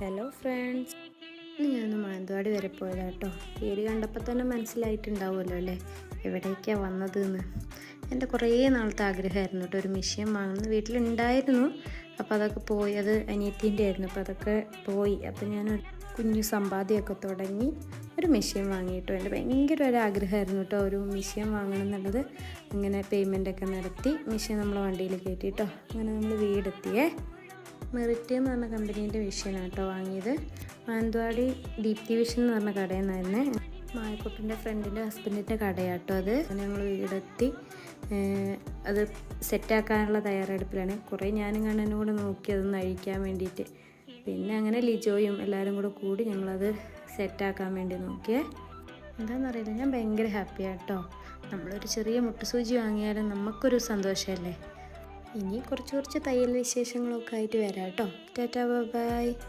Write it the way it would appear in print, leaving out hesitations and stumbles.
Hello friends, ഇന്ന് ഞാൻ മാനന്തവാടി വരെ പോയതാട്ടോ. പേര് കണ്ടപ്പോൾ തന്നെ മനസ്സിലായിട്ടുണ്ടാവുമല്ലോ അല്ലേ എവിടേക്കാണ് വന്നതെന്ന്. എൻ്റെ കുറേ നാളത്തെ ആഗ്രഹമായിരുന്നു കേട്ടോ ഒരു മിഷ്യൻ വാങ്ങുന്നത്. വീട്ടിലുണ്ടായിരുന്നു, അപ്പോൾ അതൊക്കെ പോയി. അത് അനിയത്തിൻ്റെ ആയിരുന്നു, അപ്പോൾ അതൊക്കെ പോയി. അപ്പോൾ ഞാനൊരു കുഞ്ഞു സമ്പാദ്യമൊക്കെ തുടങ്ങി ഒരു മിഷ്യൻ വാങ്ങിയിട്ടോ. എൻ്റെ ഭയങ്കര ഒരു ആഗ്രഹമായിരുന്നു കേട്ടോ ഒരു മിഷ്യൻ വാങ്ങണം എന്നുള്ളത്. അങ്ങനെ പേയ്മെൻറ്റൊക്കെ നടത്തി മിഷ്യൻ നമ്മളെ വണ്ടിയിൽ കയറ്റിട്ടോ. അങ്ങനെ നമ്മൾ വീടെത്തിയേ. മെറിറ്റ് എന്ന് പറഞ്ഞ കമ്പനീൻ്റെ മിഷ്യനാണ് കേട്ടോ വാങ്ങിയത്. മാനന്തവാടി ദീപ്തി വിഷൻ എന്ന് പറഞ്ഞ കടയിൽ നിന്നായിരുന്നേ. മായക്കുട്ടൻ്റെ ഫ്രണ്ടിൻ്റെ ഹസ്ബൻഡിൻ്റെ കടയാട്ടോ അത്. അങ്ങനെ ഞങ്ങൾ വീടെത്തി. അത് സെറ്റാക്കാനുള്ള തയ്യാറെടുപ്പിലാണ്. കുറേ ഞാനും കണ്ണനും കൂടെ നോക്കി അതൊന്ന് അഴിക്കാൻ വേണ്ടിയിട്ട്. പിന്നെ അങ്ങനെ ലിജോയും എല്ലാവരും കൂടി ഞങ്ങളത് സെറ്റാക്കാൻ വേണ്ടി നോക്കിയേ. എന്താണെന്നറിയില്ല, ഞാൻ ഭയങ്കര ഹാപ്പിയാട്ടോ. നമ്മളൊരു ചെറിയ മുട്ടുസൂചി വാങ്ങിയാലും നമുക്കൊരു സന്തോഷമല്ലേ. ഇനി കുറച്ച് തയ്യൽ വിശേഷങ്ങളൊക്കെ ആയിട്ട് വരാം കേട്ടോ. ടാറ്റാ, ബൈ.